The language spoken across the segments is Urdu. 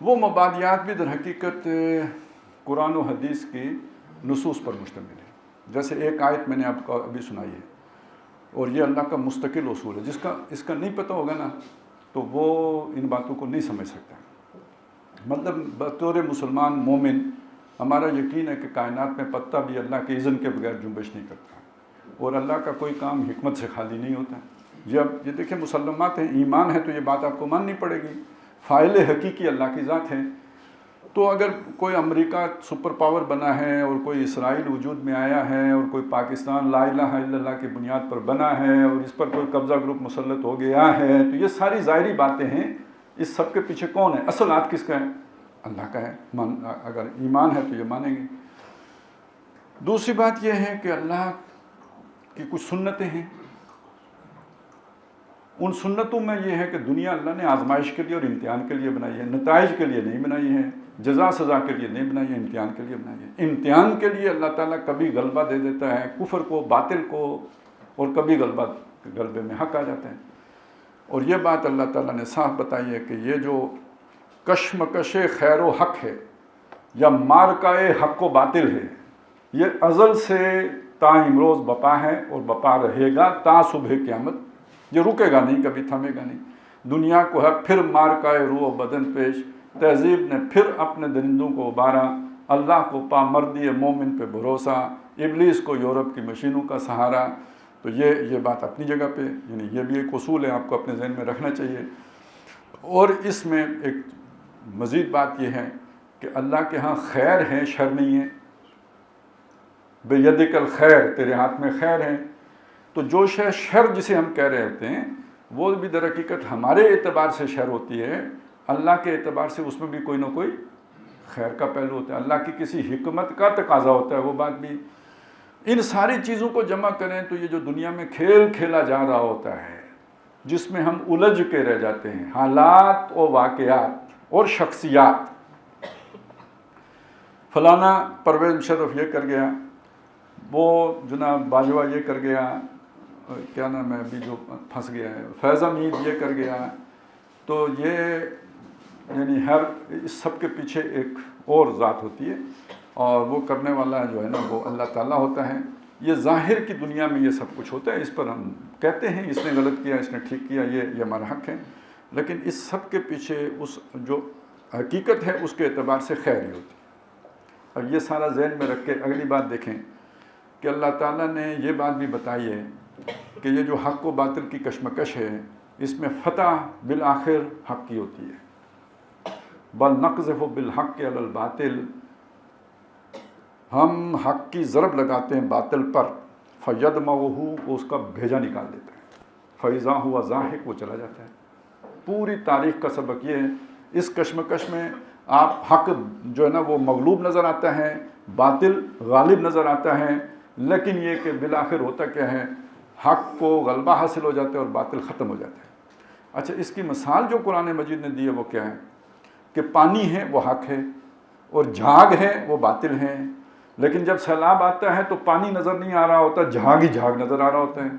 وہ مبادیات بھی در حقیقت قرآن و حدیث کی نصوص پر مشتمل ہے. جیسے ایک آیت میں نے آپ کو ابھی سنائی ہے اور یہ اللہ کا مستقل اصول ہے. اس کا نہیں پتہ ہوگا نا تو وہ ان باتوں کو نہیں سمجھ سکتا. مطلب بطور مسلمان مومن ہمارا یقین ہے کہ کائنات میں پتہ بھی اللہ کے اذن کے بغیر جنبش نہیں کرتا اور اللہ کا کوئی کام حکمت سے خالی نہیں ہوتا. جب یہ دیکھیں مسلمات ہیں، ایمان ہے تو یہ بات آپ کو ماننی پڑے گی. فاعل حقیقی اللہ کی ذات ہے. تو اگر کوئی امریکہ سپر پاور بنا ہے اور کوئی اسرائیل وجود میں آیا ہے اور کوئی پاکستان لا الہ الا اللہ کی بنیاد پر بنا ہے اور اس پر کوئی قبضہ گروپ مسلط ہو گیا ہے، تو یہ ساری ظاہری باتیں ہیں. اس سب کے پیچھے کون ہے؟ اصل ہاتھ کس کا ہے؟ اللہ کا ہے. اگر ایمان ہے تو یہ مانیں گے. دوسری بات یہ ہے کہ اللہ کی کچھ سنتیں ہیں. ان سنتوں میں یہ ہے کہ دنیا اللہ نے آزمائش کے لیے اور امتحان کے لیے بنائی ہے، نتائج کے لیے نہیں بنائی ہے، جزا سزا کے لیے نہیں بنائی ہے، امتحان کے لیے بنائی ہے. امتحان کے لیے اللہ تعالیٰ کبھی غلبہ دے دیتا ہے کفر کو، باطل کو، اور کبھی غلبے میں حق آ جاتا ہے. اور یہ بات اللہ تعالیٰ نے صاف بتائی ہے کہ یہ جو کشمکش خیر و حق ہے یا مارکہ حق و باطل ہے، یہ ازل سے تا امروز بپا ہے اور بپا رہے گا تا صبح قیامت. یہ رکے گا نہیں، کبھی تھمے گا نہیں. دنیا کو ہے پھر مارکہ روح و بدن پیش، تہذیب نے پھر اپنے درندوں کو ابارا، اللہ کو پامردی مومن پہ بھروسہ، ابلیس کو یورپ کی مشینوں کا سہارا. تو یہ بات اپنی جگہ پہ، یعنی یہ بھی ایک اصول ہے، آپ کو اپنے ذہن میں رکھنا چاہیے. اور اس میں ایک مزید بات یہ ہے کہ اللہ کے ہاں خیر ہے، شر نہیں ہے. بیدک الخیر، تیرے ہاتھ میں خیر ہے. تو جو شر جسے ہم کہہ رہے ہوتے ہیں وہ بھی در حقیقت ہمارے اعتبار سے شر ہوتی ہے، اللہ کے اعتبار سے اس میں بھی کوئی نہ کوئی خیر کا پہلو ہوتا ہے، اللہ کی کسی حکمت کا تقاضا ہوتا ہے. وہ بات بھی ان ساری چیزوں کو جمع کریں تو یہ جو دنیا میں کھیل کھیلا جا رہا ہوتا ہے، جس میں ہم الجھ کے رہ جاتے ہیں، حالات اور واقعات اور شخصیات، فلانا پرویز مشرف یہ کر گیا، وہ جناب باجوہ یہ کر گیا، کیا نام ہے ابھی جو پھنس گیا ہے، فیض حمید یہ کر گیا. تو یہ یعنی ہر اس سب کے پیچھے ایک اور ذات ہوتی ہے اور وہ کرنے والا جو ہے نا وہ اللہ تعالیٰ ہوتا ہے. یہ ظاہر کی دنیا میں یہ سب کچھ ہوتا ہے، اس پر ہم کہتے ہیں اس نے غلط کیا، اس نے ٹھیک کیا، یہ ہمارا حق ہے. لیکن اس سب کے پیچھے اس جو حقیقت ہے اس کے اعتبار سے خیر ہی ہوتی ہے. اب یہ سارا ذہن میں رکھ کے اگلی بات دیکھیں کہ اللہ تعالیٰ نے یہ بات بھی بتائی ہے کہ یہ جو حق و باطل کی کشمکش ہے، اس میں فتح بالآخر حق کی ہوتی ہے. بل نقذف بالحق علی الباطل، ہم حق کی ضرب لگاتے ہیں باطل پر، فیدمغہ، وہ اس کا بھیجا نکال دیتا ہے، فاذا ہوا زاہق، وہ چلا جاتا ہے. پوری تاریخ کا سبق یہ ہے. اس کشمکش میں آپ حق جو ہے نا وہ مغلوب نظر آتا ہے، باطل غالب نظر آتا ہے، لیکن یہ کہ بالآخر ہوتا کیا ہے، حق کو غلبہ حاصل ہو جاتا ہے اور باطل ختم ہو جاتا ہے. اچھا، اس کی مثال جو قرآن مجید نے دی ہے وہ کیا ہے کہ پانی ہے وہ حق ہے اور جھاگ ہے وہ باطل ہے. لیکن جب سیلاب آتا ہے تو پانی نظر نہیں آ رہا ہوتا، جھاگ ہی جھاگ نظر آ رہا ہوتا ہے.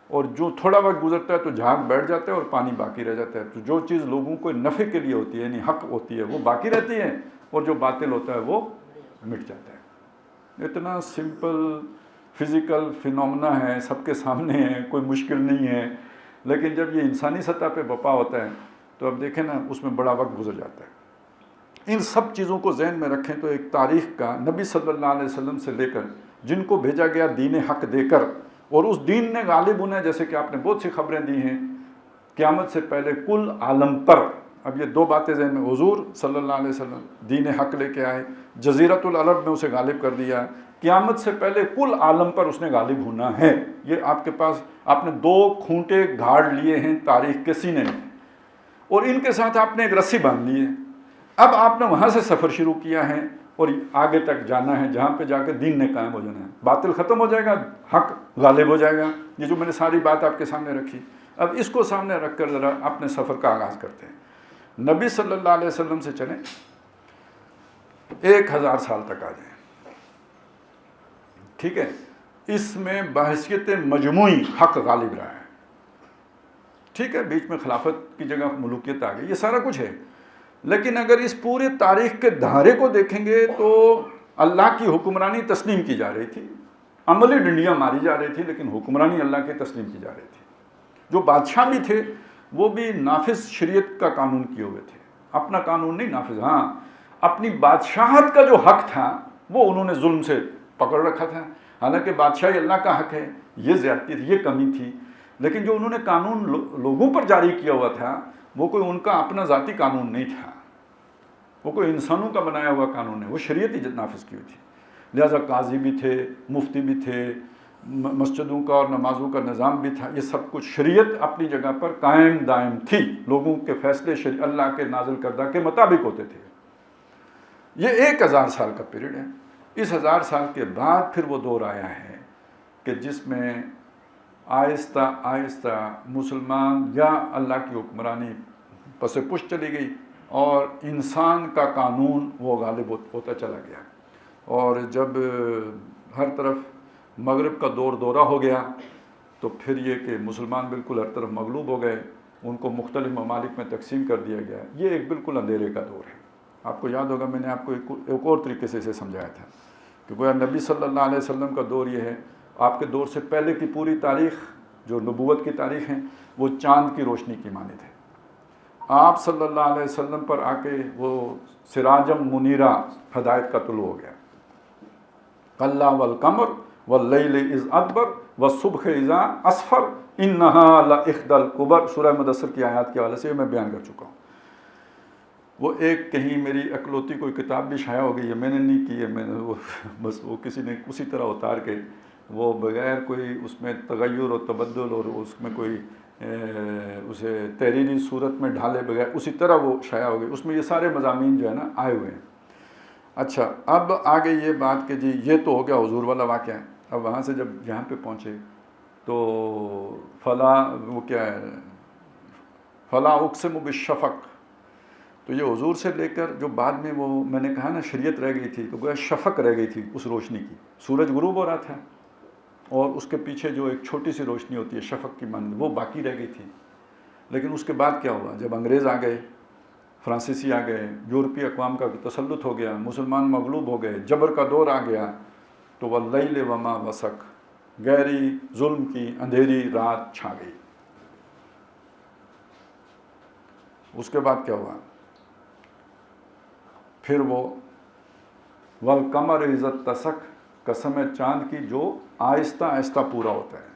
اور جو تھوڑا وقت گزرتا ہے تو جھاگ بیٹھ جاتا ہے اور پانی باقی رہ جاتا ہے. تو جو چیز لوگوں کو نفع کے لیے ہوتی ہے یعنی حق ہوتی ہے وہ باقی رہتی ہے، اور جو باطل ہوتا ہے وہ مٹ جاتا ہے. اتنا سمپل فزیکل فینومنا ہے، سب کے سامنے ہے، کوئی مشکل نہیں ہے. لیکن جب یہ انسانی سطح پہ بپا ہوتا ہے تو اب دیکھیں نا اس میں بڑا وقت گزر جاتا ہے. ان سب چیزوں کو ذہن میں رکھیں تو ایک تاریخ کا نبی صلی اللہ علیہ وسلم سے لے کر جن کو بھیجا گیا دین حق دے کر، اور اس دین نے غالب ہونا ہے، جیسے کہ آپ نے بہت سی خبریں دی ہیں قیامت سے پہلے کل عالم پر. اب یہ دو باتیں ذہن میں، حضور صلی اللہ علیہ وسلم دین حق لے کے آئے، جزیرۃ العرب میں اسے غالب کر دیا، قیامت سے پہلے کل عالم پر اس نے غالب ہونا ہے. یہ آپ کے پاس آپ نے دو کھونٹے گھاڑ لیے ہیں تاریخ کے سینے میں، اور ان کے ساتھ آپ نے ایک رسی باندھ لی ہے. اب آپ نے وہاں سے سفر شروع کیا ہے اور آگے تک جانا ہے جہاں پہ جا کے دین نے قائم ہو جانا ہے. باطل ختم ہو جائے گا، حق غالب ہو جائے گا. یہ جو میں نے ساری بات آپ کے سامنے رکھی، اب اس کو سامنے رکھ کر ذرا اپنے سفر کا آغاز کرتے ہیں. نبی صلی اللہ علیہ وسلم سے چلیں 1000 سال تک آ جائیں، ٹھیک ہے. اس میں بحیثیت مجموعی حق غالب رہا ہے، ٹھیک ہے. بیچ میں خلافت کی جگہ ملوکیت آ گئی، یہ سارا کچھ ہے. لیکن اگر اس پورے تاریخ کے دھارے کو دیکھیں گے تو اللہ کی حکمرانی تسلیم کی جا رہی تھی، عملی ڈنڈیاں ماری جا رہی تھی، لیکن حکمرانی اللہ کی تسلیم کی جا رہی تھی۔ جو بادشاہ بھی تھے وہ بھی نافذ شریعت کا قانون کیے ہوئے تھے، اپنا قانون نہیں نافذ، ہاں اپنی بادشاہت کا جو حق تھا وہ انہوں نے ظلم سے پکڑ رکھا تھا۔ حالانکہ بادشاہی اللہ کا حق ہے، یہ زیادتی تھی، یہ کمی تھی، لیکن جو انہوں نے قانون لوگوں پر جاری کیا ہوا تھا وہ کوئی ان کا اپنا ذاتی قانون نہیں تھا، وہ کوئی انسانوں کا بنایا ہوا قانون ہے، وہ شریعت ہی نافذ کی ہوئی تھی۔ لہٰذا قاضی بھی تھے، مفتی بھی تھے، مسجدوں کا اور نمازوں کا نظام بھی تھا، یہ سب کچھ شریعت اپنی جگہ پر قائم دائم تھی، لوگوں کے فیصلے اللہ کے نازل کردہ کے مطابق ہوتے تھے۔ یہ 1000 سال کا پیریڈ ہے۔ اس 1000 سال کے بعد پھر وہ دور آیا ہے کہ جس میں آہستہ آہستہ مسلمان یا اللہ کی حکمرانی پس پش چلی گئی اور انسان کا قانون وہ غالب ہوتا چلا گیا، اور جب ہر طرف مغرب کا دورہ ہو گیا تو پھر یہ کہ مسلمان بالکل ہر طرف مغلوب ہو گئے، ان کو مختلف ممالک میں تقسیم کر دیا گیا۔ یہ ایک بالکل اندھیرے کا دور ہے۔ آپ کو یاد ہوگا میں نے آپ کو ایک اور طریقے سے اسے سمجھایا تھا کہ گویا نبی صلی اللہ علیہ وسلم کا دور یہ ہے، آپ کے دور سے پہلے کی پوری تاریخ جو نبوت کی تاریخ ہے وہ چاند کی روشنی کی مانند ہے۔ آپ صلی اللہ علیہ وسلم پر آ کے وہ سراجم منیرہ ہدایت کا طلوع ہو گیا۔ کلا والقمر واللیل اذ ادبر والصبح اذا اسفر انہا لاحدی الکبر، سورہ مدثر کی آیات کے حوالے سے میں بیان کر چکا ہوں۔ وہ ایک کہیں میری اکلوتی کوئی کتاب بھی شائع ہو گئی ہے، میں نے نہیں کی ہے، میں نے بس وہ کسی نے اسی طرح اتار کے وہ بغیر کوئی اس میں تغیر و تبدل اور اس میں کوئی اسے تحریری صورت میں ڈھالے بغیر اسی طرح وہ شائع ہو گئی، اس میں یہ سارے مضامین جو ہے نا آئے ہوئے ہیں۔ اچھا، اب آگے یہ بات کہ جی یہ تو ہو گیا حضور والا واقعہ۔ اب وہاں سے جب یہاں پہ پہنچے تو وہ کیا ہے، فلا اقسم بالشفق، تو یہ حضور سے لے کر جو بعد میں وہ میں نے کہا نا شریعت رہ گئی تھی، تو گویا شفق رہ گئی تھی اس روشنی کی، سورج غروب ہو رہا تھا اور اس کے پیچھے جو ایک چھوٹی سی روشنی ہوتی ہے شفق کی مانند، وہ باقی رہ گئی تھی۔ لیکن اس کے بعد کیا ہوا، جب انگریز آ گئے، فرانسیسی آ گئے، یورپی اقوام کا تسلط ہو گیا، مسلمان مغلوب ہو گئے، جبر کا دور آ گیا، تو واللیل وما وسق، گہری ظلم کی اندھیری رات چھا گئی۔ اس کے بعد کیا ہوا، پھر وہ والقمر اذا اتسق، قسم ہے چاند کی جو آہستہ آہستہ پورا ہوتا ہے،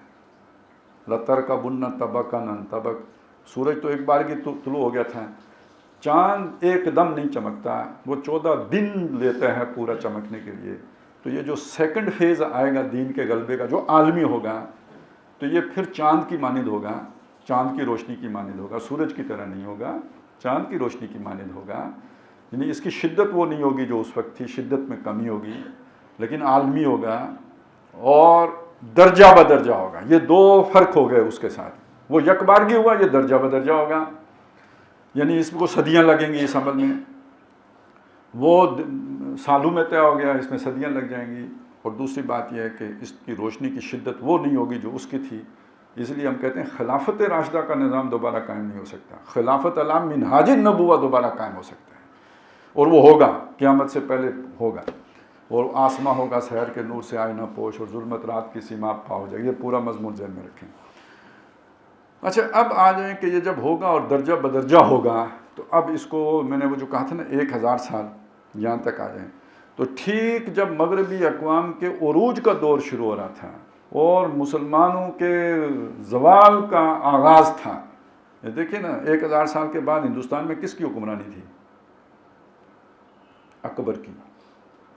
لترکبن طبقا عن طبق، سورج تو ایک بار کی طلوع ہو گیا تھا، چاند ایک دم نہیں چمکتا، وہ 14 دن لیتا ہے پورا چمکنے کے لیے۔ تو یہ جو سیکنڈ فیز آئے گا دین کے غلبے کا جو عالمی ہوگا، تو یہ پھر چاند کی مانند ہوگا، چاند کی روشنی کی مانند ہوگا، سورج کی طرح نہیں ہوگا، چاند کی روشنی کی مانند ہوگا۔ یعنی اس کی شدت وہ نہیں ہوگی جو اس وقت تھی، شدت میں کمی ہوگی، لیکن عالمی ہوگا اور درجہ بدرجہ ہوگا۔ یہ دو فرق ہو گئے اس کے ساتھ، وہ یک بارگی ہوا، یہ درجہ بدرجہ ہوگا، یعنی اس کو صدیاں لگیں گی اس عمل میں، وہ سالوں میں طے ہو گیا، اس میں صدیاں لگ جائیں گی۔ اور دوسری بات یہ ہے کہ اس کی روشنی کی شدت وہ نہیں ہوگی جو اس کی تھی، اس لیے ہم کہتے ہیں خلافت راشدہ کا نظام دوبارہ قائم نہیں ہو سکتا، خلافت علی منہاج النبوہ دوبارہ قائم ہو سکتا ہے، اور وہ ہوگا، قیامت سے پہلے ہوگا، اور آسماں ہوگا سحر کے نور سے آئینہ پوش، اور ظلمت رات کی سیما پا ہو جائے گی۔ یہ پورا مضمون ذہن میں رکھیں۔ اچھا، اب آ جائیں کہ یہ جب ہوگا اور درجہ بدرجہ ہوگا، تو اب اس کو میں نے وہ جو کہا تھا نا 1000 سال یہاں تک آ جائیں، تو ٹھیک جب مغربی اقوام کے عروج کا دور شروع ہو رہا تھا اور مسلمانوں کے زوال کا آغاز تھا، یہ دیکھیں نا 1000 سال کے بعد ہندوستان میں کس کی حکمرانی تھی؟ اکبر کی۔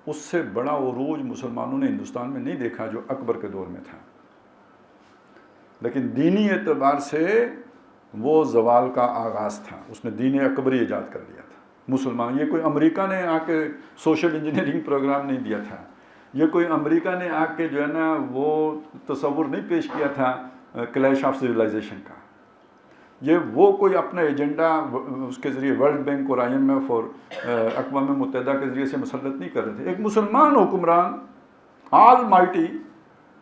اس سے بڑا عروج مسلمانوں نے ہندوستان میں نہیں دیکھا جو اکبر کے دور میں تھا، لیکن دینی اعتبار سے وہ زوال کا آغاز تھا، اس نے دین اکبری ایجاد کر لیا تھا۔ مسلمان، یہ کوئی امریکہ نے آ کے سوشل انجینئرنگ پروگرام نہیں دیا تھا، یہ کوئی امریکہ نے آ کے جو ہے نا وہ تصور نہیں پیش کیا تھا کلیش آف سویلائزیشن کا، یہ وہ کوئی اپنا ایجنڈا اس کے ذریعے ورلڈ بینک اور IMF اور اقوام متحدہ کے ذریعے سے مسلط نہیں کر رہے تھے۔ ایک مسلمان حکمران آل مائٹی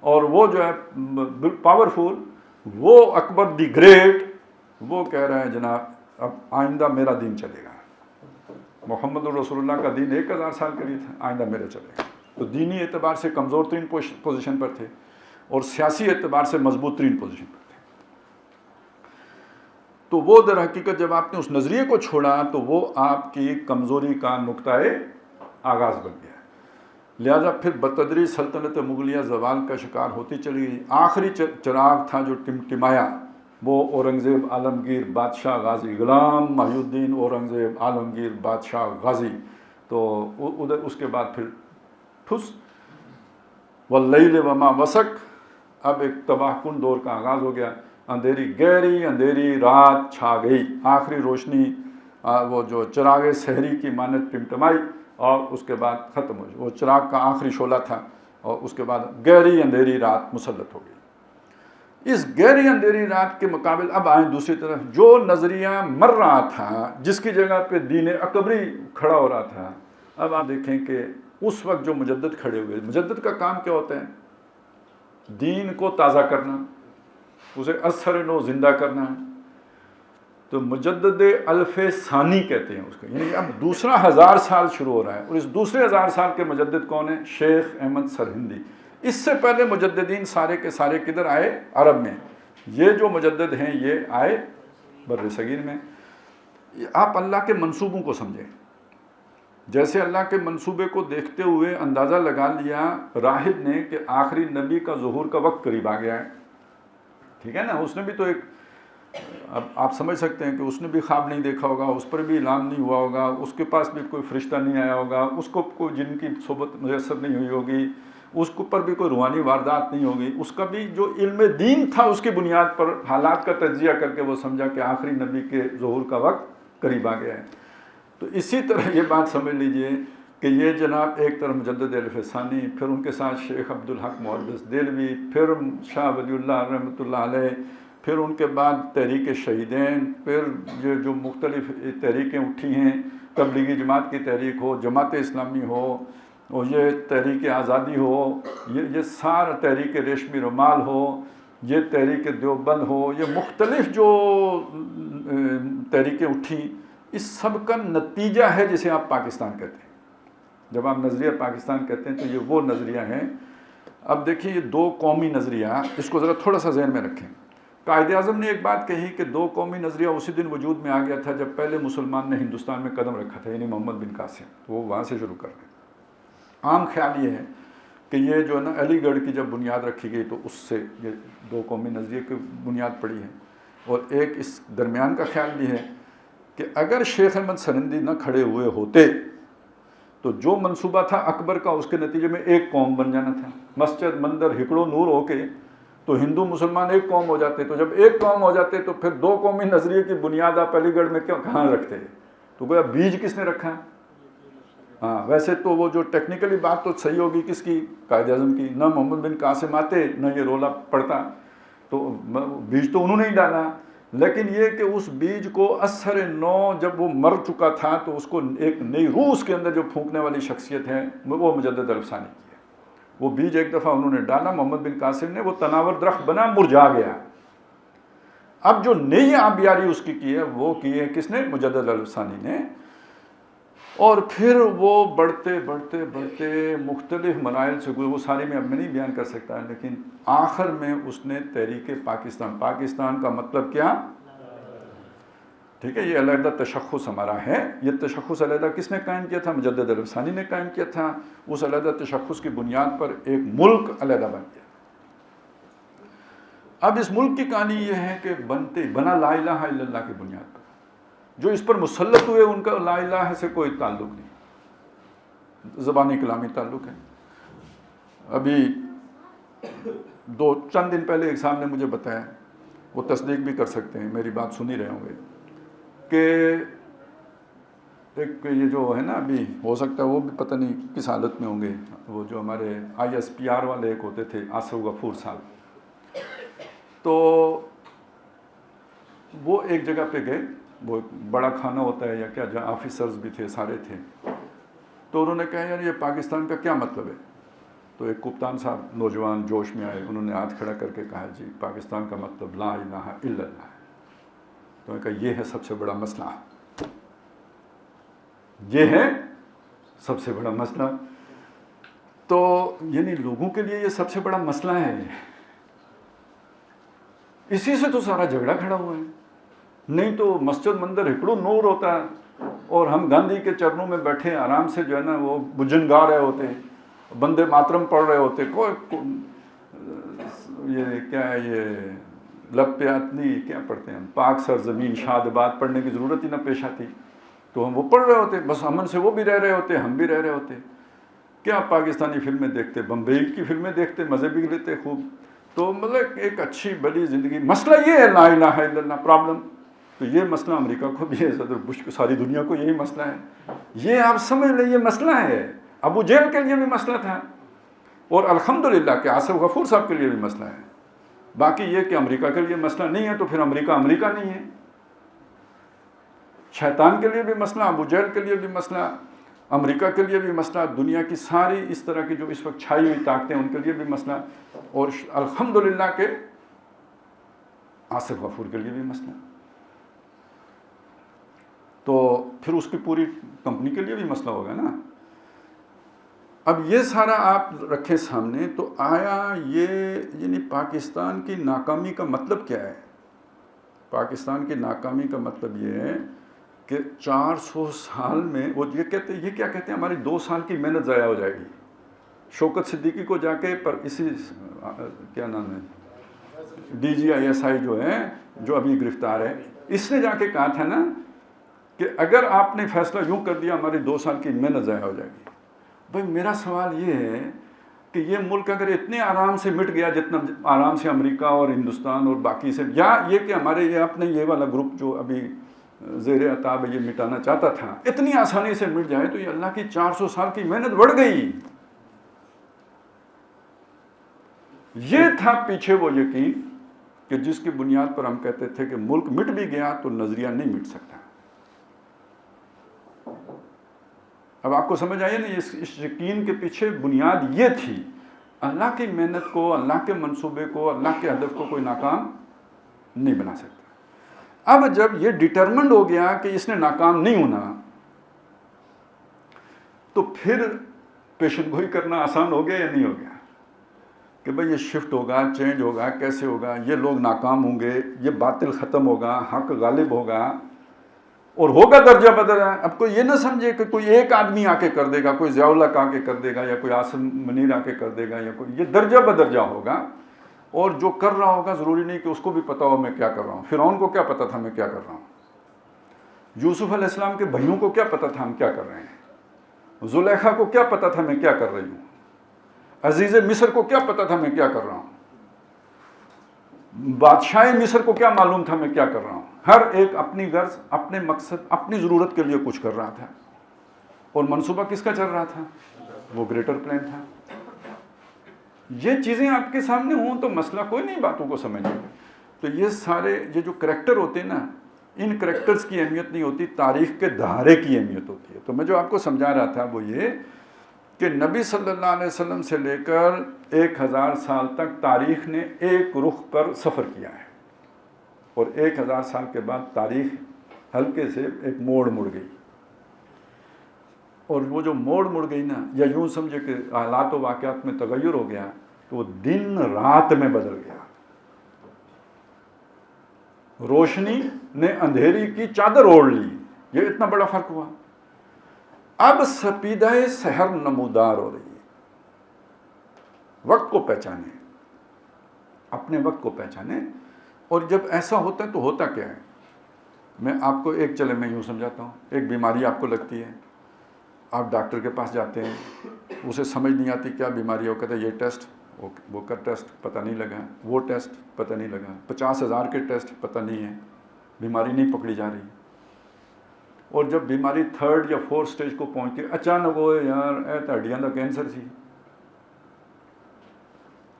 اور وہ جو ہے پاورفل، وہ اکبر دی گریٹ، وہ کہہ رہے ہیں جناب اب آئندہ میرا دین چلے گا، محمد رسول اللہ کا دین 1000 سال کے لیے تھا، آئندہ میرے چلے گا. تو دینی اعتبار سے کمزور ترین پوزیشن پر تھے اور سیاسی اعتبار سے مضبوط ترین پوزیشن پر تھے. تو وہ در حقیقت جب آپ نے اس نظریے کو چھوڑا تو وہ آپ کی کمزوری کا نقطۂ آغاز بن گیا. لہذا پھر بتدریج سلطنت مغلیہ زوال کا شکار ہوتی چلی گئی. آخری چراغ تھا جو ٹمٹمایا وہ اورنگزیب عالمگیر بادشاہ غازی، غلام محی الدین اورنگزیب عالمگیر بادشاہ غازی. تو ادھر اس کے بعد پھر ٹھس واللیل وما وسق، اب ایک تباہ کن دور کا آغاز ہو گیا. اندھیری گہری اندھیری رات چھا گئی، آخری روشنی وہ جو چراغ سحری کی مانند ٹمٹمائی اور اس کے بعد ختم ہو گئی. وہ چراغ کا آخری شعلہ تھا اور اس کے بعد گہری اندھیری رات مسلط ہو گئی. اس گہری اندھیری رات کے مقابل اب آئیں دوسری طرف، جو نظریہ مر رہا تھا جس کی جگہ پہ دین اکبری کھڑا ہو رہا تھا، اب آپ دیکھیں کہ اس وقت جو مجدد کھڑے ہوئے، مجدد کا کام کیا ہوتا ہے؟ دین کو تازہ کرنا، اسے اثر نو زندہ کرنا. تو مجدد الف ثانی کہتے ہیں اس کو، یعنی اب دوسرا 1000 سال شروع ہو رہا ہے اور اس دوسرے 1000 سال کے مجدد کون ہیں؟ شیخ احمد سرہندی. اس سے پہلے مجددین سارے کے سارے کدھر آئے؟ عرب میں. یہ جو مجدد ہیں یہ آئے بر صغیر میں. آپ اللہ کے منصوبوں کو سمجھیں. جیسے اللہ کے منصوبے کو دیکھتے ہوئے اندازہ لگا لیا راہب نے کہ آخری نبی کا ظہور کا وقت قریب آ گیا ہے. ٹھیک ہے نا، اس نے بھی تو ایک، اب آپ سمجھ سکتے ہیں کہ اس نے بھی خواب نہیں دیکھا ہوگا، اس پر بھی اعلان نہیں ہوا ہوگا، اس کے پاس بھی کوئی فرشتہ نہیں آیا ہوگا، اس کو کوئی جن کی صحبت میسر نہیں ہوئی ہوگی، اس کے اوپر بھی کوئی روحانی واردات نہیں ہوگی. اس کا بھی جو علم دین تھا اس کی بنیاد پر حالات کا تجزیہ کر کے وہ سمجھا کہ آخری نبی کے ظہور کا وقت قریب آ گیا ہے. تو اسی طرح یہ بات سمجھ لیجئے کہ یہ جناب ایک طرف مجدد الف ثانی، پھر ان کے ساتھ شیخ عبدالحق محدث دہلوی، پھر شاہ ولی اللہ رحمۃ اللہ علیہ، پھر ان کے بعد تحریک شہیدین، پھر یہ جو مختلف تحریکیں اٹھی ہیں، تبلیغی جماعت کی تحریک ہو، جماعت اسلامی ہو، اور یہ تحریک آزادی ہو، یہ سارا تحریک ریشمی رومال ہو، یہ تحریک دیوبند ہو، یہ مختلف جو تحریکیں اٹھیں، اس سب کا نتیجہ ہے جسے آپ پاکستان کہتے ہیں. جب آپ نظریہ پاکستان کہتے ہیں تو یہ وہ نظریہ ہیں. اب دیکھیں یہ دو قومی نظریہ، اس کو ذرا تھوڑا سا ذہن میں رکھیں. قائد اعظم نے ایک بات کہی کہ دو قومی نظریہ اسی دن وجود میں آ گیا تھا جب پہلے مسلمان نے ہندوستان میں قدم رکھا تھا، یعنی محمد بن قاسم. وہ وہاں سے شروع کر رہے ہیں. عام خیال یہ ہے کہ یہ جو ہے نا علی گڑھ کی جب بنیاد رکھی گئی تو اس سے یہ دو قومی نظریے کی بنیاد پڑی ہے. اور ایک اس درمیان کا خیال بھی ہے کہ اگر شیخ احمد سرہندی نہ کھڑے ہوئے ہوتے تو جو منصوبہ تھا اکبر کا، اس کے نتیجے میں ایک قوم بن جانا تھا. مسجد مندر ہکڑو نور ہو کے تو ہندو مسلمان ایک قوم ہو جاتے. تو جب ایک قوم ہو جاتے تو پھر دو قومی نظریے کی بنیاد آپ علی گڑھ میں کہاں رکھتے؟ تو گویا بیج کس نے رکھا؟ ہاں، ویسے تو وہ جو ٹیکنیکلی بات تو صحیح ہوگی کس کی؟ قائد اعظم کی. نہ محمد بن قاسم آتے نہ یہ رولا پڑتا، تو بیج تو انہوں نے ہی ڈالا. لیکن یہ کہ اس بیج کو اثر نو جب وہ مر چکا تھا تو اس کو ایک نئی روح اس کے اندر جو پھونکنے والی شخصیت ہے وہ مجدد الف ثانی کی ہے. وہ بیج ایک دفعہ انہوں نے ڈالا، محمد بن قاسم نے، وہ تناور درخت بنا، مرجھا گیا. اب جو نئی آبیاری اس کی ہے وہ کی ہے کس نے؟ مجدد الف ثانی نے. اور پھر وہ بڑھتے بڑھتے بڑھتے مختلف مراحل سے وہ ساری میں اب میں نہیں بیان کر سکتا، لیکن آخر میں اس نے تحریک پاکستان، پاکستان کا مطلب کیا؟ ٹھیک ہے، یہ علیحدہ تشخص ہمارا ہے. یہ تشخص علیحدہ کس نے قائم کیا تھا؟ مجدد الف ثانی نے قائم کیا تھا. اس علیحدہ تشخص کی بنیاد پر ایک ملک علیحدہ بن گیا. اب اس ملک کی کہانی یہ ہے کہ بنا لا الہ الا اللہ کی بنیاد پر. جو اس پر مسلط ہوئے ان کا لا الہ سے کوئی تعلق نہیں، زبانی کلامی تعلق ہے. ابھی چند دن پہلے ایک صاحب نے مجھے بتایا، وہ تصدیق بھی کر سکتے ہیں، میری بات سن ہی رہے ہوں گے، کہ ایک یہ جو ہے نا ابھی ہو سکتا ہے وہ بھی پتہ نہیں کس حالت میں ہوں گے، وہ جو ہمارے ISPR والے ایک ہوتے تھے آصف غفور صاحب، تو وہ ایک جگہ پہ گئے، وہ ایک بڑا کھانا ہوتا ہے یا کیا، جہاں آفیسرز بھی تھے، سارے تھے. تو انہوں نے کہا یار یہ پاکستان کا کیا مطلب ہے؟ تو ایک کپتان صاحب نوجوان جوش میں آئے، انہوں نے ہاتھ کھڑا کر کے کہا جی پاکستان کا مطلب لا الہ الا اللہ ہے. تو انہوں نے کہا یہ ہے سب سے بڑا مسئلہ. یہ ہے سب سے بڑا مسئلہ. تو یعنی لوگوں کے لیے یہ سب سے بڑا مسئلہ ہے. اسی سے تو سارا جھگڑا کھڑا ہوا ہے. نہیں تو مسجد مندر ہکڑو نور ہوتا ہے اور ہم گاندھی کے چرنوں میں بیٹھے آرام سے جو ہے نا وہ بجن گا رہے ہوتے, بندے ماترم پڑھ رہے ہوتے, کوئی یہ کیا ہے یہ لب پہ اتنی کیا پڑھتے ہیں ہم, پاک سرزمین شاد بات پڑھنے کی ضرورت ہی نہ پیش آتی. تو ہم وہ پڑھ رہے ہوتے, بس امن سے وہ بھی رہ رہے ہوتے, ہم بھی رہ رہے ہوتے. کیا پاکستانی فلمیں دیکھتے, بمبئی کی فلمیں دیکھتے, مزے بھی لیتے خوب. تو مطلب ایک اچھی بڑی زندگی. مسئلہ یہ ہے لا الہ الا اللہ پرابلم. تو یہ مسئلہ امریکہ کو بھی ہے, صدر بش کو, ساری دنیا کو یہی مسئلہ ہے. یہ آپ سمجھ لیں یہ مسئلہ ہے. ابو جہل کے لیے بھی مسئلہ تھا اور الحمدللہ کہ آصف غفور صاحب کے لیے بھی مسئلہ ہے. باقی یہ کہ امریکہ کے لیے مسئلہ نہیں ہے تو پھر امریکہ نہیں ہے. شیطان کے لیے بھی مسئلہ, ابو جہل کے لیے بھی مسئلہ, امریکہ کے لیے بھی مسئلہ, دنیا کی ساری اس طرح کی جو اس وقت چھائی ہوئی طاقتیں ان کے لیے بھی مسئلہ, اور الحمدللہ کہ آصف غفور کے لیے بھی مسئلہ. تو پھر اس کی پوری کمپنی کے لیے بھی مسئلہ ہوگا نا. اب یہ سارا آپ رکھیں سامنے, تو آیا یہ یعنی پاکستان کی ناکامی کا مطلب کیا ہے؟ پاکستان کی ناکامی کا مطلب یہ ہے کہ 400 سال میں وہ یہ کیا کہتے ہیں, ہماری 2 سال کی محنت ضائع ہو جائے گی. شوکت صدیقی کو جا کے پر اسی کیا نام ہے DGISI جو ہے, جو ابھی گرفتار ہے, اس نے جا کے کہا تھا نا کہ اگر آپ نے فیصلہ یوں کر دیا ہماری 2 سال کی محنت ضائع ہو جائے گی. بھائی میرا سوال یہ ہے کہ یہ ملک اگر اتنے آرام سے مٹ گیا جتنا آرام سے امریکہ اور ہندوستان اور باقی سے, یا یہ کہ ہمارے یہ اپنے یہ والا گروپ جو ابھی زیر عتاب یہ مٹانا چاہتا تھا اتنی آسانی سے مٹ جائے, تو یہ اللہ کی 400 سال کی محنت بڑھ گئی. یہ تھا پیچھے وہ یقین کہ جس کی بنیاد پر ہم کہتے تھے کہ ملک مٹ بھی گیا تو نظریہ نہیں مٹ سکتا. اب آپ کو سمجھ آئیے نا, اس یقین کے پیچھے بنیاد یہ تھی. اللہ کی محنت کو, اللہ کے منصوبے کو, اللہ کے ہدف کو کوئی ناکام نہیں بنا سکتا. اب جب یہ ڈٹرمنڈ ہو گیا کہ اس نے ناکام نہیں ہونا, تو پھر پیشن گوئی کرنا آسان ہو گیا یا نہیں ہو گیا کہ بھئی یہ شفٹ ہوگا, چینج ہوگا, کیسے ہوگا, یہ لوگ ناکام ہوں گے, یہ باطل ختم ہوگا, حق غالب ہوگا اور ہوگا درجہ بدرجہ. اب کوئی یہ نہ سمجھے کہ کوئی ایک آدمی آ کے کر دے گا, کوئی ضیاء الحق آ کے کر دے گا, یا کوئی عاصم منیر آ کے کر دے گا, یا کوئی, یہ درجہ بدرجہ ہوگا. اور جو کر رہا ہوگا ضروری نہیں کہ اس کو بھی پتا ہو میں کیا کر رہا ہوں. فرعون کو کیا پتا تھا میں کیا کر رہا ہوں؟ یوسف علیہ السلام کے بھائیوں کو کیا پتا تھا ہم کیا کر رہے ہیں؟ زلیخا کو کیا پتا تھا میں کیا کر رہی ہوں؟ عزیز مصر کو کیا پتا تھا میں کیا کر رہا ہوں؟ بادشاہ مصر کو کیا معلوم تھا میں کیا کر رہا ہوں؟ ہر ایک اپنی غرض, اپنے مقصد, اپنی ضرورت کے لیے کچھ کر رہا تھا. اور منصوبہ کس کا چل رہا تھا؟ وہ گریٹر پلان تھا. یہ چیزیں آپ کے سامنے ہوں تو مسئلہ کوئی نہیں باتوں کو سمجھنے. تو یہ سارے یہ جو کریکٹر ہوتے ہیں نا, ان کریکٹرز کی اہمیت نہیں ہوتی, تاریخ کے دھارے کی اہمیت ہوتی ہے. تو میں جو آپ کو سمجھا رہا تھا وہ یہ کہ نبی صلی اللہ علیہ وسلم سے لے کر 1000 سال تک تاریخ نے ایک رخ پر سفر کیا ہے, اور 1000 سال کے بعد تاریخ ہلکے سے ایک موڑ مڑ گئی. اور وہ جو موڑ گئی نا, یا یوں سمجھے کہ حالات و واقعات میں تغیر ہو گیا, تو وہ دن رات میں بدل گیا. روشنی نے اندھیری کی چادر اوڑھ لی, یہ اتنا بڑا فرق ہوا. اب سپیدہ سحر نمودار ہو رہی ہے. وقت کو پہچانے, اپنے وقت کو پہچانے. اور جب ایسا ہوتا ہے تو ہوتا کیا ہے؟ میں آپ کو میں یوں سمجھاتا ہوں. ایک بیماری آپ کو لگتی ہے, آپ ڈاکٹر کے پاس جاتے ہیں, اسے سمجھ نہیں آتی کیا بیماری ہے, وہ کہتا ہے یہ ٹیسٹ, وہ کا ٹیسٹ پتہ نہیں لگا, وہ ٹیسٹ پتہ نہیں لگا, 50,000 کے ٹیسٹ پتہ نہیں ہے, بیماری نہیں پکڑی جا رہی. اور جب بیماری 3rd یا 4th سٹیج کو پہنچتی ہے, اچانک وہ یار تو ہڈیاں کا کینسر سی,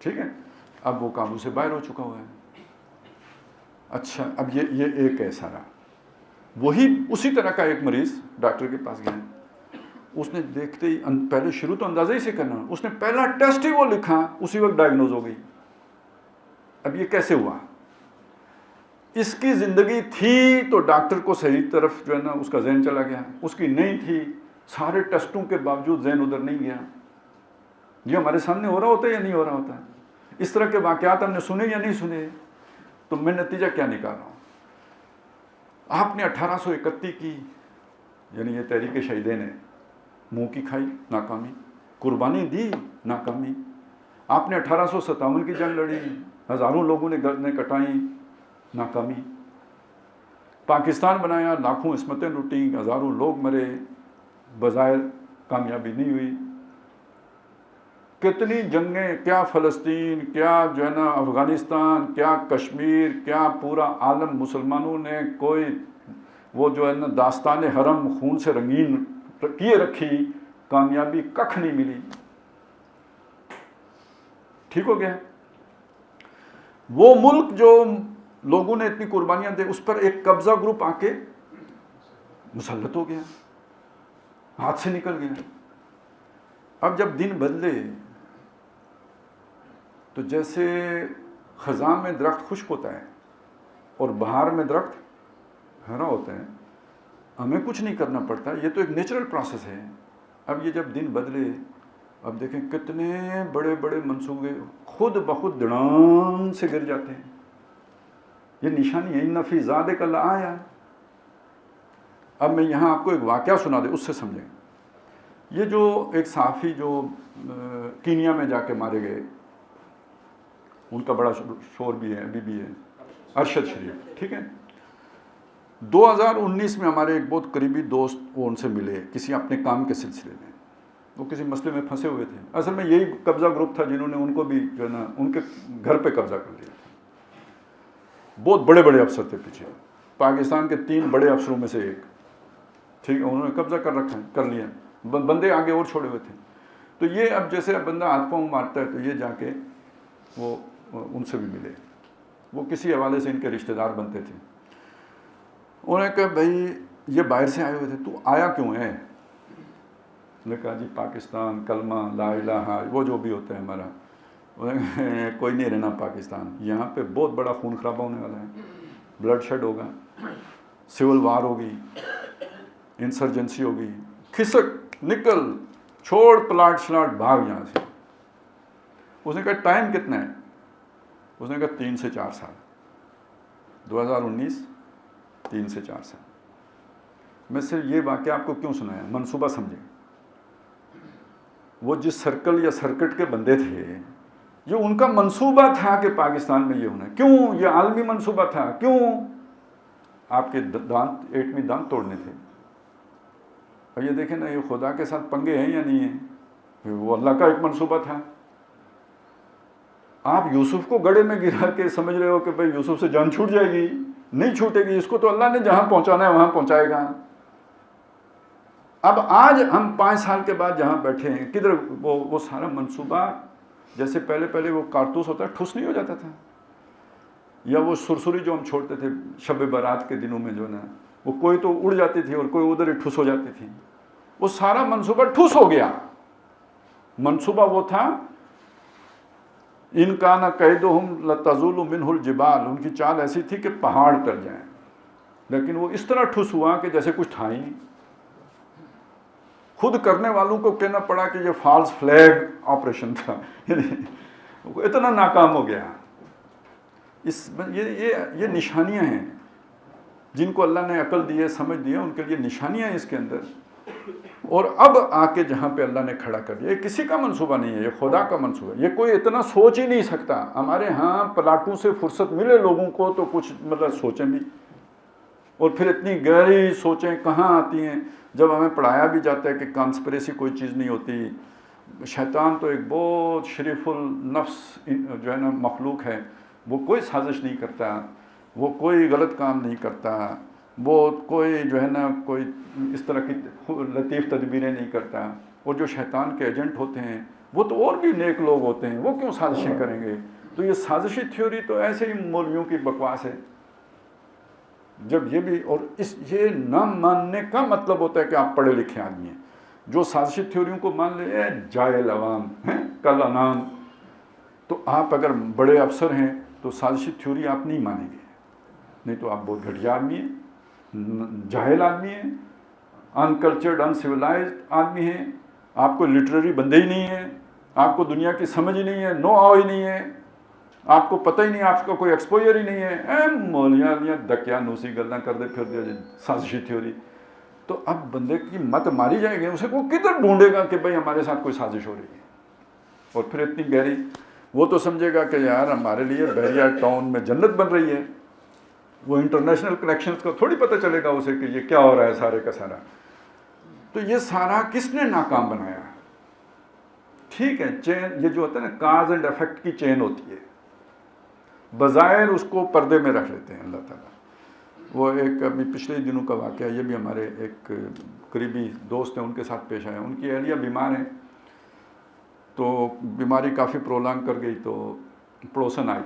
ٹھیک ہے, اب وہ قابو سے باہر ہو چکا ہوا ہے. اچھا, اب یہ ایک ہے سارا. وہی اسی طرح کا ایک مریض ڈاکٹر کے پاس گیا, اس نے دیکھتے ہی پہلے شروع تو اندازہ ہی سے کرنا, اس نے پہلا ٹیسٹ ہی وہ لکھا, اسی وقت ڈائگنوز ہو گئی. اب یہ کیسے ہوا؟ اس کی زندگی تھی تو ڈاکٹر کو صحیح طرف جو ہے نا اس کا ذہن چلا گیا، اس کی نہیں تھی، سارے ٹیسٹوں کے باوجود ذہن ادھر نہیں گیا۔ یہ ہمارے سامنے ہو رہا ہوتا ہے یا نہیں ہو رہا ہوتا ہے؟ اس طرح کے واقعات ہم نے سنے یا نہیں سنے؟ تو میں نتیجہ کیا نکال رہا ہوں؟ آپ نے 1831 کی، یعنی یہ تحریک شہیدین نے منہ کی کھائی، ناکامی، قربانی دی، ناکامی۔ آپ نے 1857 کی جنگ لڑی، ہزاروں لوگوں نے گردنیں کٹائیں، ناکامی۔ پاکستان بنایا، لاکھوں عصمتیں لوٹیں، ہزاروں لوگ مرے، بظاہر کامیابی نہیں ہوئی۔ کتنی جنگیں، کیا فلسطین، کیا جو ہے نا افغانستان، کیا کشمیر، کیا پورا عالم، مسلمانوں نے کوئی وہ جو ہے نا داستان حرم خون سے رنگین کیے رکھی، کامیابی ککھ نہیں ملی۔ ٹھیک ہو گیا؟ وہ ملک جو لوگوں نے اتنی قربانیاں دے، اس پر ایک قبضہ گروپ آ کے مسلط ہو گیا، ہاتھ سے نکل گیا۔ اب جب دن بدلے تو جیسے خزاں میں درخت خشک ہوتا ہے اور بہار میں درخت ہرا ہوتا ہے، ہمیں کچھ نہیں کرنا پڑتا، یہ تو ایک نیچرل پروسیس ہے۔ اب یہ جب دن بدلے، اب دیکھیں کتنے بڑے بڑے منصوبے خود بخود دڑان سے گر جاتے ہیں۔ یہ نشانی ہے، ان فی ذالک لآیہ۔ اب میں یہاں آپ کو ایک واقعہ سنا دے، اس سے سمجھیں۔ یہ جو ایک صحافی جو کینیا میں جا کے مارے گئے، ان کا بڑا شور بھی ہے، ابھی بھی ہے، ارشد شریف، ٹھیک ہے۔ 2019 میں ہمارے ایک بہت قریبی دوست وہ ان سے ملے کسی اپنے کام کے سلسلے میں، وہ کسی مسئلے میں پھنسے ہوئے تھے۔ اصل میں یہی قبضہ گروپ تھا جنہوں نے ان کو بھی جو ہے نا ان کے گھر پہ قبضہ کر لیا تھا۔ بہت بڑے بڑے افسر تھے پیچھے، پاکستان کے 3 بڑے افسروں میں سے ایک، ٹھیک ہے، انہوں نے قبضہ کر رکھا ہے، کر لیا، بندے آگے اور چھوڑے ہوئے تھے۔ تو یہ اب جیسے اب بندہ ہاتھ پاؤں مارتا ہے تو یہ جا کے وہ ان سے بھی ملے، وہ کسی حوالے سے ان کے رشتہ دار بنتے تھے۔ انہوں نے کہا بھائی یہ باہر سے آئے ہوئے تھے، تو آیا کیوں ہے؟ انہوں نے کہا جی پاکستان، کلمہ لا الہ، وہ جو بھی ہوتا ہے ہمارا، کوئی نہیں رہنا پاکستان، یہاں پہ بہت بڑا خون خرابہ ہونے والا ہے، بلڈ شیڈ ہوگا، سول وار ہوگی، انسرجنسی ہوگی، کھسک نکل، چھوڑ پلاٹ شلاٹ، بھاگ یہاں سے۔ اس نے کہا ٹائم کتنا ہے؟ اس نے کہا 3 سے 4 سال، 2019، 3 سے 4 سال۔ میں صرف یہ واقعہ آپ کو کیوں سنایا؟ منصوبہ سمجھیں۔ وہ جس سرکل یا سرکٹ کے بندے تھے، یہ ان کا منصوبہ تھا کہ پاکستان میں یہ ہونا ہے۔ کیوں؟ یہ عالمی منصوبہ تھا۔ کیوں؟ آپ کے دانت، ایٹمی دانت توڑنے تھے۔ اور یہ دیکھیں نا، یہ خدا کے ساتھ پنگے ہیں یا نہیں ہیں؟ وہ اللہ کا ایک منصوبہ تھا۔ آپ یوسف کو گڑھے میں گرا کے سمجھ رہے ہو کہ بھئی یوسف سے جان چھوٹ جائے گی، نہیں چھوٹے گی، اس کو تو اللہ نے جہاں پہنچانا ہے وہاں پہنچائے گا۔ اب آج ہم 5 سال کے بعد جہاں بیٹھے ہیں، کدھر وہ سارا منصوبہ، جیسے پہلے وہ کارتوس ہوتا ہے، ٹھوس نہیں ہو جاتا تھا، یا وہ سرسری جو ہم چھوڑتے تھے شب برات کے دنوں میں جو نا، وہ کوئی تو اڑ جاتی تھی اور کوئی ادھر ہی ٹھوس ہو جاتی تھی، وہ سارا منصوبہ ٹھوس ہو گیا۔ منصوبہ وہ تھا ان کان کیدہم لتزول منہ الجبال، ان کی چال ایسی تھی کہ پہاڑ ٹل جائیں، لیکن وہ اس طرح ٹھوس ہوا کہ جیسے کچھ تھا ہی نہیں۔ خود کرنے والوں کو کہنا پڑا کہ یہ فالس فلیگ آپریشن تھا، وہ اتنا ناکام ہو گیا۔ یہ نشانیاں ہیں جن کو اللہ نے عقل دی ہے، سمجھ دی ہے، ان کے لیے نشانیاں ہیں اس کے اندر۔ اور اب آ کے جہاں پہ اللہ نے کھڑا کر دیا، یہ کسی کا منصوبہ نہیں ہے، یہ خدا کا منصوبہ ہے۔ یہ کوئی اتنا سوچ ہی نہیں سکتا۔ ہمارے ہاں پلاٹوں سے فرصت ملے لوگوں کو تو کچھ مطلب سوچیں بھی، اور پھر اتنی گہری سوچیں کہاں آتی ہیں جب ہمیں پڑھایا بھی جاتا ہے کہ کانسپریسی کوئی چیز نہیں ہوتی، شیطان تو ایک بہت شریف النفس جو ہے نا مخلوق ہے، وہ کوئی سازش نہیں کرتا، وہ کوئی غلط کام نہیں کرتا، وہ کوئی جو ہے نا کوئی اس طرح کی لطیف تدبیریں نہیں کرتا۔ اور جو شیطان کے ایجنٹ ہوتے ہیں وہ تو اور بھی نیک لوگ ہوتے ہیں، وہ کیوں سازشیں کریں گے؟ تو یہ سازشی تھیوری تو ایسے ہی مولویوں کی بکواس ہے۔ جب یہ بھی، اور یہ نہ ماننے کا مطلب ہوتا ہے کہ آپ پڑھے لکھے آدمی ہیں۔ جو سازشی تھیوریوں کو مان لے جاہل عوام ہیں، کل انام، تو آپ اگر بڑے افسر ہیں تو سازشی تھیوری آپ نہیں مانیں گے، نہیں تو آپ بہت گھٹیا آدمی ہیں، جاہل آدمی ہیں، انکلچرڈ انسیولائزڈ آدمی ہیں، آپ کو لٹریری بندے ہی نہیں ہیں، آپ کو دنیا کی سمجھ ہی نہیں ہے، نو آؤ ہی نہیں ہے، آپ کو پتہ ہی نہیں، آپ کا کوئی ایکسپوجر ہی نہیں ہے، مولیاں دکیا نوسی گلیں کر دے پھر دے سازشی تھیوری. تو اب بندے کی مت ماری جائے گی، اسے کو کدھر ڈھونڈے گا کہ بھائی ہمارے ساتھ کوئی سازش ہو رہی ہے. اور پھر اتنی گہری، وہ تو سمجھے گا کہ یار ہمارے لیے بحریہ ٹاؤن میں جنت بن رہی ہے. وہ انٹرنیشنل کنیکشنز کو تھوڑی پتہ چلے گا اسے کہ یہ کیا ہو رہا ہے سارے کا سارا. تو یہ سارا کس نے ناکام بنایا؟ ٹھیک ہے، چین، یہ جو ہوتا ہے نا کاز اینڈ افیکٹ کی چین ہوتی ہے، بظاہر اس کو پردے میں رکھ لیتے ہیں اللہ تعالیٰ. وہ ایک ابھی پچھلے دنوں کا واقعہ، یہ بھی ہمارے ایک قریبی دوست ہیں، ان کے ساتھ پیش آیا. ان کی اہلیہ بیمار ہیں، تو بیماری کافی پرولانگ کر گئی. تو پڑوسن آئی،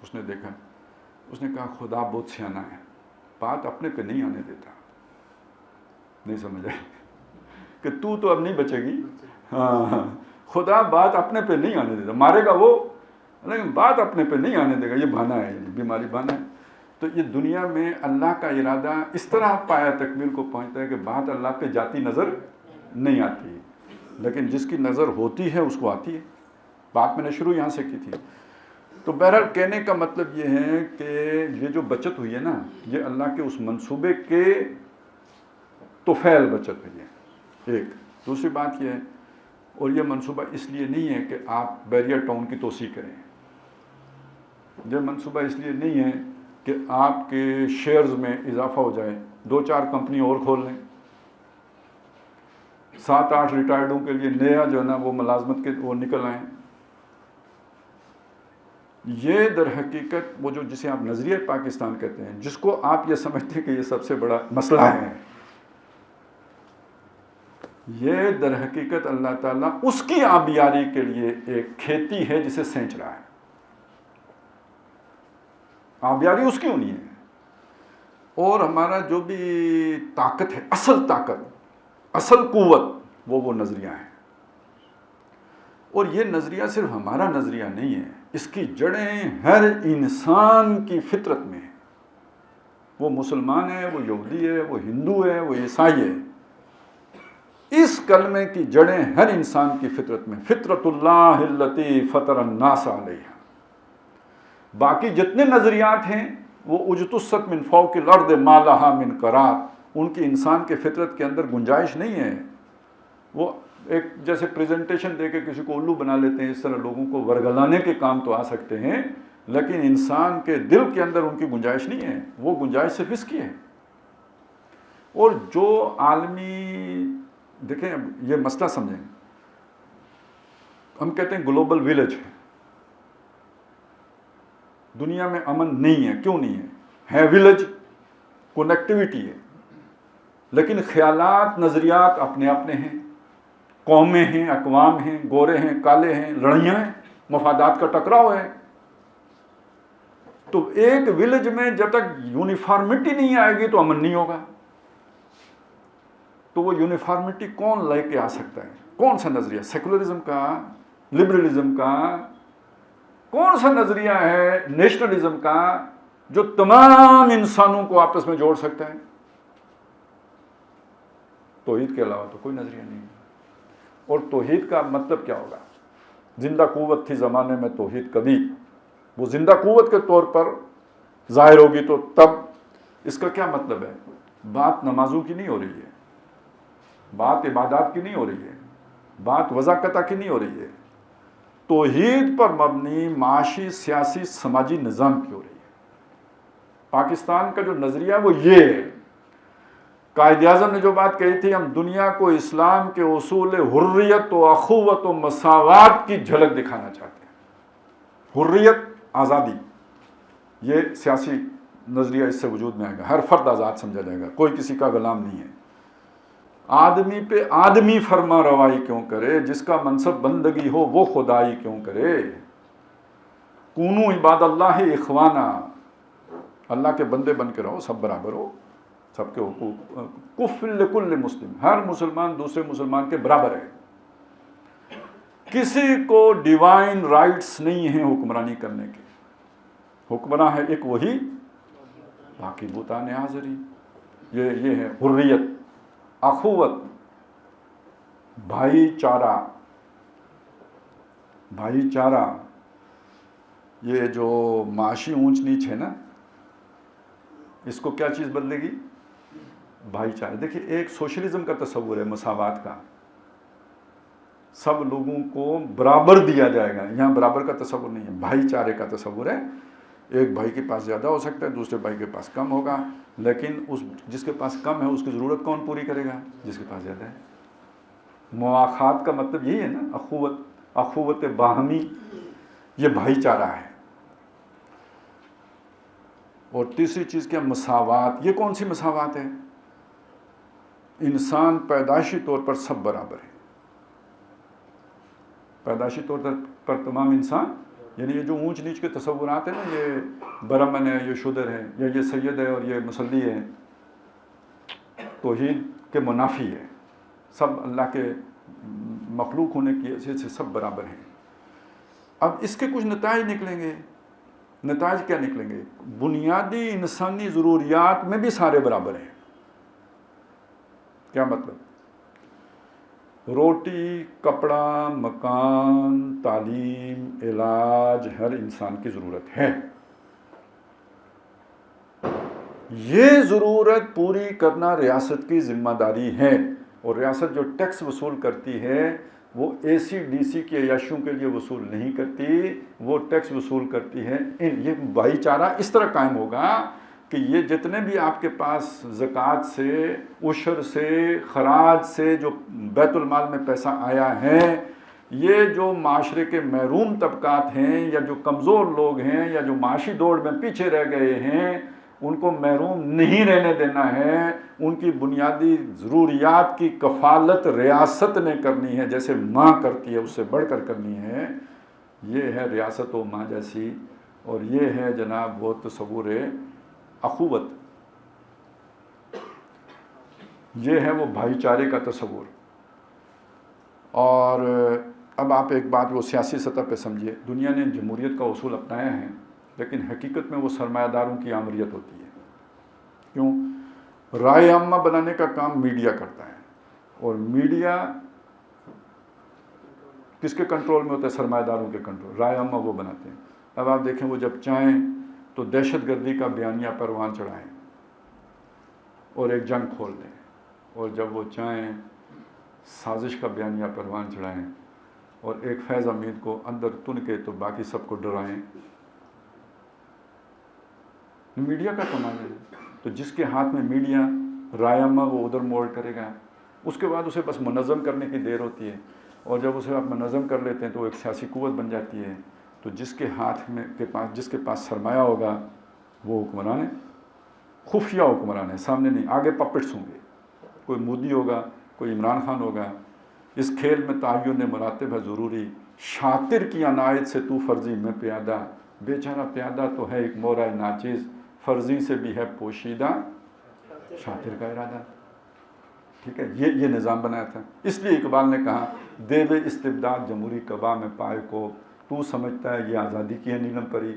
اس نے دیکھا، اس نے کہا خدا بہت سیانہ ہے، بات اپنے پہ نہیں آنے دیتا. نہیں سمجھ آئی کہ تو اب نہیں بچے گی. ہاں، خدا بات اپنے پہ نہیں آنے دیتا، مارے گا وہ لیکن بات اپنے پہ نہیں آنے دے گا. یہ بہانہ ہے، بیماری بہانہ ہے. تو یہ دنیا میں اللہ کا ارادہ اس طرح پایا تکمیل کو پہنچتا ہے کہ بات اللہ پہ جاتی نظر نہیں آتی، لیکن جس کی نظر ہوتی ہے اس کو آتی ہے. بات میں نے شروع یہاں سے کی تھی. تو بہرحال کہنے کا مطلب یہ ہے کہ یہ جو بچت ہوئی ہے نا، یہ اللہ کے اس منصوبے کے توفیل بچت ہوئی ہے. ایک دوسری بات یہ ہے، اور یہ منصوبہ اس لیے نہیں ہے کہ آپ بیریا ٹاؤن کی توسیع کریں. یہ منصوبہ اس لیے نہیں ہے کہ آپ کے شیئرز میں اضافہ ہو جائے، 2-4 کمپنی اور کھول لیں، 7-8 ریٹائرڈوں کے لیے نیا جو ہے نا وہ ملازمت کے وہ نکل آئیں. یہ در حقیقت وہ جو جسے آپ نظریہ پاکستان کہتے ہیں، جس کو آپ یہ سمجھتے ہیں کہ یہ سب سے بڑا مسئلہ ہے، یہ در حقیقت اللہ تعالیٰ اس کی آبیاری کے لیے ایک کھیتی ہے جسے سینچ رہا ہے. آبیاری اس کی ہونی ہے. اور ہمارا جو بھی طاقت ہے، اصل طاقت، اصل قوت، وہ نظریہ ہے. اور یہ نظریہ صرف ہمارا نظریہ نہیں ہے، اس کی جڑیں ہر انسان کی فطرت میں ہیں. وہ مسلمان ہے، وہ یہودی ہے، وہ ہندو ہے، وہ عیسائی ہے. اس کلمے کی جڑیں ہر انسان کی فطرت میں، فطرت اللہ التی فطر الناس علیہا. باقی جتنے نظریات ہیں وہ اجتثت من فوق الارض ما لها من قرار، ان کی انسان کے فطرت کے اندر گنجائش نہیں ہے. وہ ایک جیسے پریزنٹیشن دے کے کسی کو الو بنا لیتے ہیں، اس طرح لوگوں کو ورگلانے کے کام تو آ سکتے ہیں، لیکن انسان کے دل کے اندر ان کی گنجائش نہیں ہے. وہ گنجائش صرف اس کی ہے. اور جو عالمی، دیکھیں یہ مسئلہ سمجھیں، ہم کہتے ہیں گلوبل ویلیج ہے، دنیا میں امن نہیں ہے. کیوں نہیں ہے ویلیج، کنیکٹیویٹی ہے، لیکن خیالات، نظریات اپنے اپنے ہیں، قومیں ہیں، اقوام ہیں، گورے ہیں، کالے ہیں، لڑائیاں ہیں، مفادات کا ٹکراؤ ہے. تو ایک ویلیج میں جب تک یونیفارمٹی نہیں آئے گی تو امن نہیں ہوگا. تو وہ یونیفارمٹی کون لے کے آ سکتا ہے؟ کون سا نظریہ؟ سیکولرزم کا، لبرلزم کا؟ کون سا نظریہ ہے نیشنلزم کا جو تمام انسانوں کو آپس میں جوڑ سکتا ہے؟ توحید کے علاوہ تو کوئی نظریہ نہیں ہے. اور توحید کا مطلب کیا ہوگا؟ زندہ قوت تھی زمانے میں توحید کبھی، وہ زندہ قوت کے طور پر ظاہر ہوگی تو تب. اس کا کیا مطلب ہے؟ بات نمازوں کی نہیں ہو رہی ہے، بات عبادات کی نہیں ہو رہی ہے، بات وضاقتہ کی نہیں ہو رہی ہے. توحید پر مبنی معاشی، سیاسی، سماجی نظام کی ہو رہی ہے. پاکستان کا جو نظریہ وہ یہ ہے. قائد اعظم نے جو بات کہی تھی، ہم دنیا کو اسلام کے اصول حریت و اخوت و مساوات کی جھلک دکھانا چاہتے ہیں. حریت، آزادی، یہ سیاسی نظریہ اس سے وجود میں آئے گا. ہر فرد آزاد سمجھا جائے گا، کوئی کسی کا غلام نہیں ہے. آدمی پہ آدمی فرما روائی کیوں کرے؟ جس کا منصب بندگی ہو وہ خدائی کیوں کرے؟ کونو عباد اللہ اخوانا، اللہ کے بندے بن کے رہو، سب برابر ہو، سب کے حقوق. کفل لکل مسلم، ہر مسلمان دوسرے مسلمان کے برابر ہے. کسی کو ڈیوائن رائٹس نہیں ہیں حکمرانی کرنے کے. حکمراں ہے ایک وہی باقی بوتان حاضری. یہ ہے حریت, اخوت, بھائی چارہ. بھائی چارہ, یہ جو معاشی اونچ نیچ ہے نا, اس کو کیا چیز بدلے گی؟ بھائی چارہ. دیکھیے ایک سوشلزم کا تصور ہے مساوات کا, سب لوگوں کو برابر دیا جائے گا. یہاں برابر کا تصور نہیں ہے, بھائی چارے کا تصور ہے. ایک بھائی کے پاس زیادہ ہو سکتا ہے, دوسرے بھائی کے پاس کم ہوگا, لیکن جس کے پاس کم ہے اس کی ضرورت کون پوری کرے گا؟ جس کے پاس زیادہ ہے. مواخات کا مطلب یہی ہے نا, اخوت, اخوت باہمی, یہ بھائی چارہ ہے. اور تیسری چیز کیا؟ مساوات. یہ کون سی مساوات ہے؟ انسان پیدائشی طور پر سب برابر ہے. پیدائشی طور پر تمام انسان, یعنی یہ جو اونچ نیچ کے تصورات ہیں نا, یہ برہمن ہے, یہ شودر ہے, یا یہ سید ہے اور یہ مصلی ہے, توحید کے منافی ہے. سب اللہ کے مخلوق ہونے کی حیثیت سے سب برابر ہیں. اب اس کے کچھ نتائج نکلیں گے. نتائج کیا نکلیں گے؟ بنیادی انسانی ضروریات میں بھی سارے برابر ہیں. کیا مطلب؟ روٹی, کپڑا, مکان, تعلیم, علاج, ہر انسان کی ضرورت ہے. یہ ضرورت پوری کرنا ریاست کی ذمہ داری ہے. اور ریاست جو ٹیکس وصول کرتی ہے وہ اے سی ڈی سی کے عیاشیوں کے لیے وصول نہیں کرتی, وہ ٹیکس وصول کرتی ہے. یہ بھائی چارہ اس طرح قائم ہوگا کہ یہ جتنے بھی آپ کے پاس زکوٰۃ سے, عشر سے, خراج سے جو بیت المال میں پیسہ آیا ہے, یہ جو معاشرے کے محروم طبقات ہیں یا جو کمزور لوگ ہیں یا جو معاشی دوڑ میں پیچھے رہ گئے ہیں, ان کو محروم نہیں رہنے دینا ہے. ان کی بنیادی ضروریات کی کفالت ریاست نے کرنی ہے, جیسے ماں کرتی ہے اس سے بڑھ کر کرنی ہے. یہ ہے ریاست و ماں جیسی, اور یہ ہے جناب وہ تصور اخوت, یہ ہے وہ بھائی چارے کا تصور. اور اب آپ ایک بات وہ سیاسی سطح پہ سمجھیے, دنیا نے جمہوریت کا اصول اپنایا ہے, لیکن حقیقت میں وہ سرمایہ داروں کی آمریت ہوتی ہے. کیوں؟ رائے عامہ بنانے کا کام میڈیا کرتا ہے, اور میڈیا کس کے کنٹرول میں ہوتا ہے؟ سرمایہ داروں کے کنٹرول. رائے عامہ وہ بناتے ہیں. اب آپ دیکھیں وہ جب چاہیں تو دہشت گردی کا بیانیہ پروان چڑھائیں اور ایک جنگ کھول دیں, اور جب وہ چاہیں سازش کا بیانیہ پروان چڑھائیں اور ایک فیض حمید کو اندر تن کے تو باقی سب کو ڈرائیں. میڈیا کا کمال ہے. تو جس کے ہاتھ میں میڈیا, رائے عامہ وہ ادھر موڑ کرے گا. اس کے بعد اسے بس منظم کرنے کی دیر ہوتی ہے, اور جب اسے آپ منظم کر لیتے ہیں تو ایک سیاسی قوت بن جاتی ہے. تو جس کے ہاتھ میں جس کے پاس سرمایہ ہوگا وہ حکمران ہے, خفیہ حکمران ہے, سامنے نہیں, آگے پپٹس ہوں گے. کوئی مودی ہوگا, کوئی عمران خان ہوگا. اس کھیل میں تعین مراتب ہے ضروری. شاطر کی عنایت سے تو فرضی میں پیادہ, بیچارہ پیادہ تو ہے ایک مورا ناچیز, فرضی سے بھی ہے پوشیدہ شاطر کا ارادہ. ٹھیک ہے, یہ نظام بنایا تھا. اس لیے اقبال نے کہا دیو استبداد جمہوری قبا میں پائے کو, تو سمجھتا ہے یہ آزادی کی ہے نیلم پری.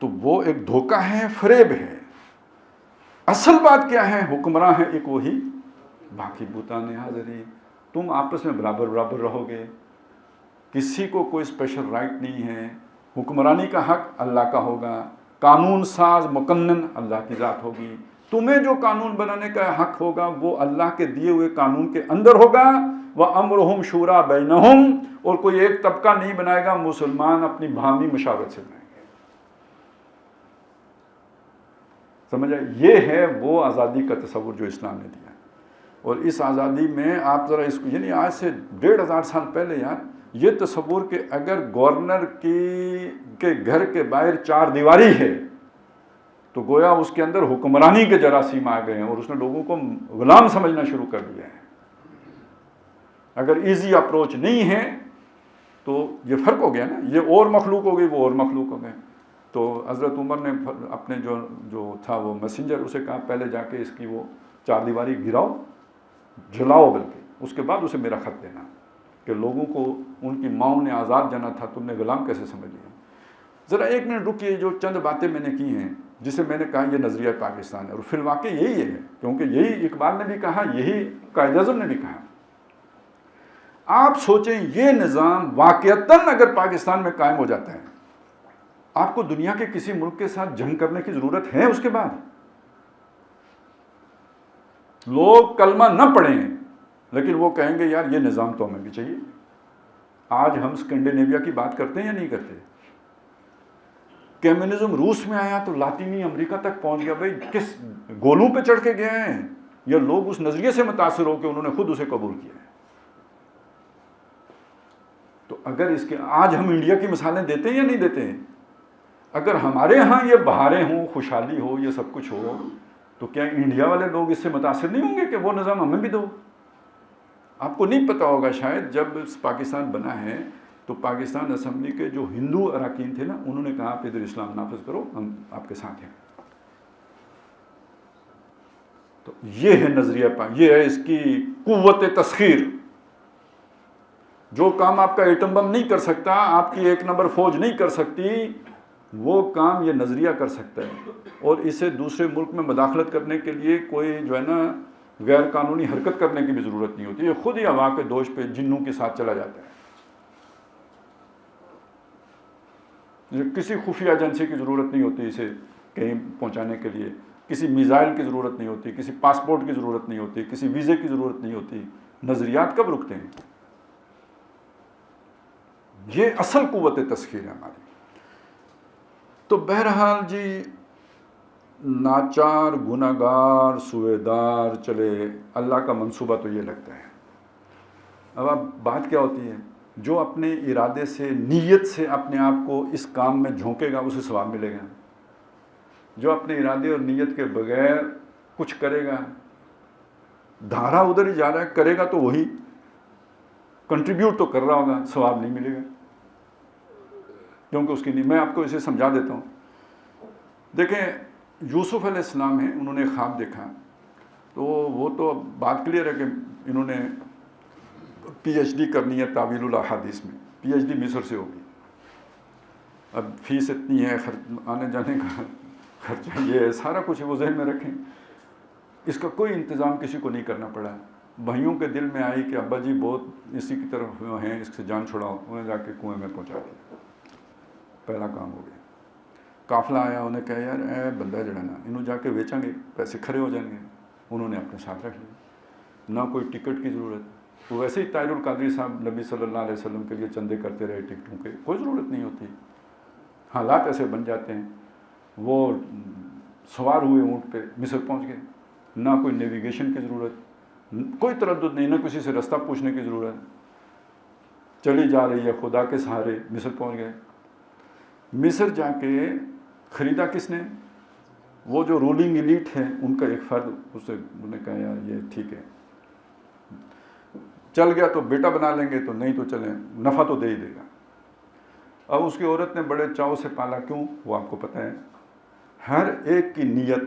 تو وہ ایک دھوکہ ہے, فریب ہے. اصل بات کیا ہے؟ حکمراں ہے ایک وہی, باقی بوتان حاضری. تم آپس میں برابر برابر رہو گے, کسی کو کوئی اسپیشل رائٹ نہیں ہے. حکمرانی کا حق اللہ کا ہوگا, قانون ساز مقنن اللہ کی ذات ہوگی. تمہیں جو قانون بنانے کا حق ہوگا وہ اللہ کے دیے ہوئے قانون کے اندر ہوگا. وَأَمْرُهُمْ شُورَىٰ بَيْنَهُمْ, اور کوئی ایک طبقہ نہیں بنائے گا, مسلمان اپنی باہمی مشاورت سے بنائیں گے. سمجھ آئے؟ یہ ہے وہ آزادی کا تصور جو اسلام نے دیا. اور اس آزادی میں آپ ذرا اس کو, یعنی آج سے 1500 سال پہلے یار, یہ تصور کہ اگر گورنر کے گھر کے باہر 4 دیواری ہے تو گویا اس کے اندر حکمرانی کے جراثیم آ گئے ہیں, اور اس نے لوگوں کو غلام سمجھنا شروع کر دیا ہے. اگر ایزی اپروچ نہیں ہے تو یہ فرق ہو گیا نا, یہ اور مخلوق ہو گئی, وہ اور مخلوق ہو گئے. تو حضرت عمر نے اپنے جو تھا وہ میسنجر, اسے کہا پہلے جا کے اس کی وہ 4 دیواری گراؤ, جلاؤ, بلکہ اس کے بعد اسے میرا خط دینا, کہ لوگوں کو ان کی ماؤں نے آزاد جانا تھا, تم نے غلام کیسے سمجھ لیا. ذرا 1 منٹ رکیے, جو چند باتیں میں نے کی ہیں جسے میں نے کہا یہ نظریہ پاکستان ہے، اور فی الواقع یہی ہے، کیونکہ یہی اقبال نے بھی کہا، یہی قائد اعظم نے بھی کہا۔ آپ سوچیں یہ نظام واقعتاً اگر پاکستان میں قائم ہو جاتا ہے، آپ کو دنیا کے کسی ملک کے ساتھ جنگ کرنے کی ضرورت ہے اس کے بعد؟ لوگ کلمہ نہ پڑھیں لیکن وہ کہیں گے یار یہ نظام تو ہمیں بھی چاہیے۔ آج ہم اسکینڈینیویا کی بات کرتے ہیں یا نہیں کرتے؟ کمیونزم روس میں آیا تو لاطینی امریکہ تک پہنچ گیا، بھائی کس گولوں پہ چڑھ کے گئے ہیں؟ یا لوگ اس نظریے سے متاثر ہو کہ انہوں نے خود اسے قبول کیا ہے؟ تو اگر اس کے آج ہم انڈیا کی مثالیں دیتے ہیں یا نہیں دیتے ہیں؟ اگر ہمارے ہاں یہ بہاریں ہوں، خوشحالی ہو، یہ سب کچھ ہو، تو کیا انڈیا والے لوگ اس سے متاثر نہیں ہوں گے کہ وہ نظام ہمیں بھی دو؟ آپ کو نہیں پتا ہوگا شاید، جب پاکستان بنا ہے تو پاکستان اسمبلی کے جو ہندو اراکین تھے نا، انہوں نے کہا آپ ادھر اسلام نافذ کرو، ہم آپ کے ساتھ ہیں۔ تو یہ ہے نظریہ یہ ہے اس کی قوت تسخیر۔ جو کام آپ کا ایٹم بم نہیں کر سکتا، آپ کی 1 نمبر فوج نہیں کر سکتی، وہ کام یہ نظریہ کر سکتا ہے، اور اسے دوسرے ملک میں مداخلت کرنے کے لیے کوئی جو ہے نا غیر قانونی حرکت کرنے کی بھی ضرورت نہیں ہوتی، یہ خود ہی ہوا کے دوش پہ جنوں کے ساتھ چلا جاتا ہے۔ کسی خفیہ ایجنسی کی ضرورت نہیں ہوتی اسے کہیں پہنچانے کے لیے، کسی میزائل کی ضرورت نہیں ہوتی، کسی پاسپورٹ کی ضرورت نہیں ہوتی، کسی ویزے کی ضرورت نہیں ہوتی۔ نظریات کب رکتے ہیں؟ یہ اصل قوت تسخیر ہے ہماری۔ تو بہرحال جی، ناچار، گناہگار، سویدار چلے، اللہ کا منصوبہ تو یہ لگتا ہے۔ اب بات کیا ہوتی ہے؟ جو اپنے ارادے سے، نیت سے اپنے آپ کو اس کام میں جھونکے گا اسے ثواب ملے گا، جو اپنے ارادے اور نیت کے بغیر کچھ کرے گا، دھارا ادھر ہی جا رہا ہے، کرے گا تو وہی کنٹریبیوٹ تو کر رہا ہوگا، ثواب نہیں ملے گا، کیونکہ اس کی نہیں۔ میں آپ کو اسے سمجھا دیتا ہوں۔ دیکھیں، یوسف علیہ السلام ہیں، انہوں نے خواب دیکھا، تو وہ تو بات کلیئر ہے کہ انہوں نے پی ایچ ڈی کرنی ہے تعویل الاحادیث میں، پی ایچ ڈی مصر سے ہوگی۔ اب فیس اتنی ہے، آنے جانے کا خرچہ یہ ہے، سارا کچھ وہ ذہن میں رکھیں۔ اس کا کوئی انتظام کسی کو نہیں کرنا پڑا۔ بھائیوں کے دل میں آئی کہ ابا جی بہت اسی کی طرف ہیں، اس سے جان چھڑاؤ، انہیں جا کے کنویں میں پہنچا دیا۔ پہلا کام ہو گیا۔ قافلہ آیا، انہیں کہا یار اے بندہ جڑا نا انہوں جا کے بیچیں گے، پیسے کھڑے ہو جائیں گے، انہوں نے اپنے ساتھ رکھ لیا، نہ کوئی ٹکٹ کی ضرورت۔ وہ ویسے ہی طاہر القادری صاحب نبی صلی اللہ علیہ وسلم کے لیے چندے کرتے رہے ٹکٹوں کے، کوئی ضرورت نہیں ہوتی، حالات ایسے بن جاتے ہیں۔ وہ سوار ہوئے اونٹ پہ مصر پہنچ گئے، نہ کوئی نیویگیشن کی ضرورت، کوئی تردد نہیں، نہ کسی سے رستہ پوچھنے کی ضرورت، چلی جا رہی ہے خدا کے سہارے، مصر پہنچ گئے۔ مصر جا کے خریدا کس نے؟ وہ جو رولنگ ایلیٹ ہے ان کا ایک فرد، اسے انہوں نے کہا یار یہ ٹھیک ہے، چل گیا تو بیٹا بنا لیں گے، تو نہیں تو چلیں، نفع تو دے ہی دے گا۔ اب اس کی عورت نے بڑے چاؤ سے پالا، کیوں؟ وہ آپ کو پتہ ہے، ہر ایک کی نیت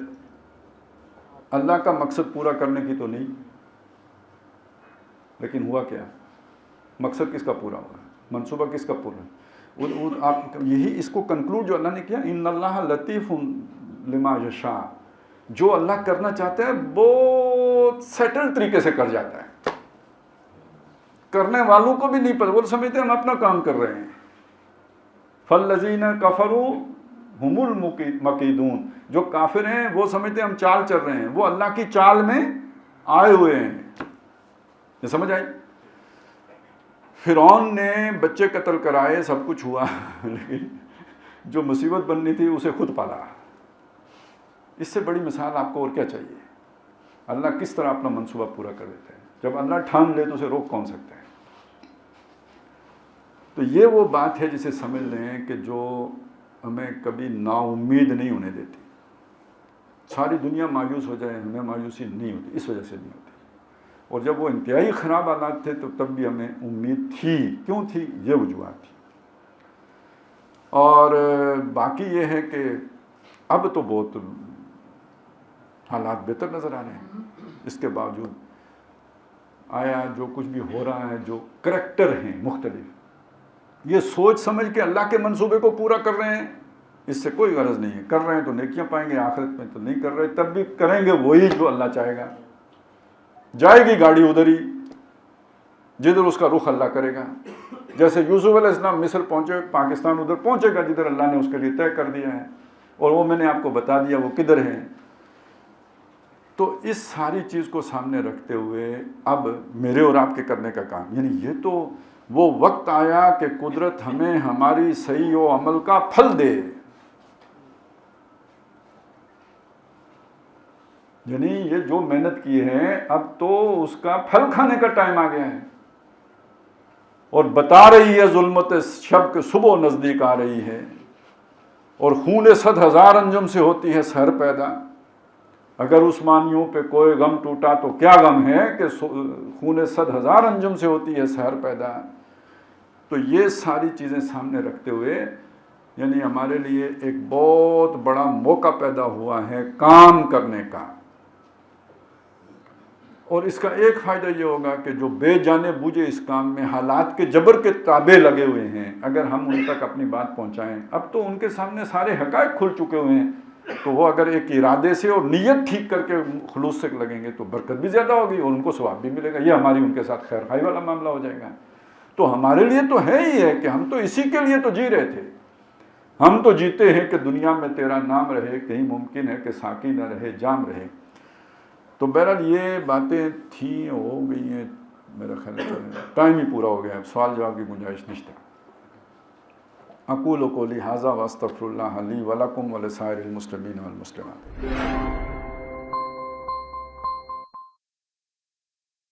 اللہ کا مقصد پورا کرنے کی تو نہیں، لیکن ہوا کیا؟ مقصد کس کا پورا ہوا؟ منصوبہ کس کا پورا؟ آپ یہی اس کو کنکلوڈ جو اللہ نے کیا، ان اللہ لطیف لما یشاء، جو اللہ کرنا چاہتا ہے بہت سیٹل طریقے سے کر جاتا ہے۔ کرنے والوں کو بھی نہیں پتہ، وہ سمجھتے ہیں ہم اپنا کام کر رہے ہیں۔ فالذین کفروا ہم المکیدون، جو کافر ہیں وہ سمجھتے ہیں ہم چال چل رہے ہیں، وہ اللہ کی چال میں آئے ہوئے ہیں۔ یہ سمجھ آئی؟ فرعون نے بچے قتل کرائے، سب کچھ ہوا، لیکن جو مصیبت بننی تھی اسے خود پالا۔ اس سے بڑی مثال آپ کو اور کیا چاہیے؟ اللہ کس طرح اپنا منصوبہ پورا کر دیتا ہے۔ جب اللہ ٹھان لے تو اسے روک کون سکتا ہے؟ تو یہ وہ بات ہے جسے سمجھ لیں کہ جو ہمیں کبھی نا امید نہیں ہونے دیتی۔ ساری دنیا مایوس ہو جائے، ہمیں مایوسی نہیں ہوتی، اس وجہ سے نہیں ہوتی۔ اور جب وہ انتہائی خراب حالات تھے تو تب بھی ہمیں امید تھی۔ کیوں تھی؟ یہ وجوہات تھی۔ اور باقی یہ ہے کہ اب تو بہت حالات بہتر نظر آ رہے ہیں، اس کے باوجود آیا جو کچھ بھی ہو رہا ہے، جو کریکٹر ہیں مختلف، یہ سوچ سمجھ کے اللہ کے منصوبے کو پورا کر رہے ہیں، اس سے کوئی غرض نہیں ہے. کر رہے ہیں تو نیکیاں پائیں گے, آخرت میں تو نہیں کر رہے تب بھی کریں گے وہی جو اللہ چاہے گا. جائے گی گاڑی ادھر ہی جدھر اس کا رخ اللہ کرے گا. جیسے یوسف علیہ السلام مصر پہنچے, پاکستان ادھر پہنچے گا جدھر اللہ نے اس کے لیے طے کر دیا ہے, اور وہ میں نے آپ کو بتا دیا وہ کدھر ہیں. تو اس ساری چیز کو سامنے رکھتے ہوئے اب میرے اور آپ کے کرنے کا کام, یعنی یہ تو وہ وقت آیا کہ قدرت ہمیں ہماری صحیح و عمل کا پھل دے. یعنی یہ جو محنت کی ہے اب تو اس کا پھل کھانے کا ٹائم آ گیا ہے. اور بتا رہی ہے ظلمت شب کے صبح نزدیک آ رہی ہے, اور خون 100,000 انجم سے ہوتی ہے سحر پیدا. اگر عثمانیوں پہ کوئی غم ٹوٹا تو کیا غم ہے کہ خون 100,000 انجم سے ہوتی ہے سحر پیدا. تو یہ ساری چیزیں سامنے رکھتے ہوئے یعنی ہمارے لیے ایک بہت بڑا موقع پیدا ہوا ہے کام کرنے کا. اور اس کا ایک فائدہ یہ ہوگا کہ جو بے جانے بوجھے اس کام میں حالات کے جبر کے تابع لگے ہوئے ہیں, اگر ہم ان تک اپنی بات پہنچائیں, اب تو ان کے سامنے سارے حقائق کھل چکے ہوئے ہیں, تو وہ اگر ایک ارادے سے اور نیت ٹھیک کر کے خلوص سے لگیں گے تو برکت بھی زیادہ ہوگی اور ان کو ثواب بھی ملے گا. یہ ہماری ان کے ساتھ خیر خواہی والا معاملہ ہو جائے گا. تو ہمارے لیے تو ہے ہی ہے کہ ہم تو اسی کے لیے تو جی رہے تھے. ہم تو جیتے ہیں کہ دنیا میں تیرا نام رہے, کہیں ممکن ہے کہ ساقی نہ رہے جام رہے. تو بہرحال یہ باتیں تھیں, ہو گئی ہیں, میرا خیال ہے ٹائم ہی پورا ہو گیا, اب سوال جواب کی گنجائش نہیں ہے. اقول قولی ھذا واستغفر اللہ لی ولکم ولسائر المسلمین والمسلمات.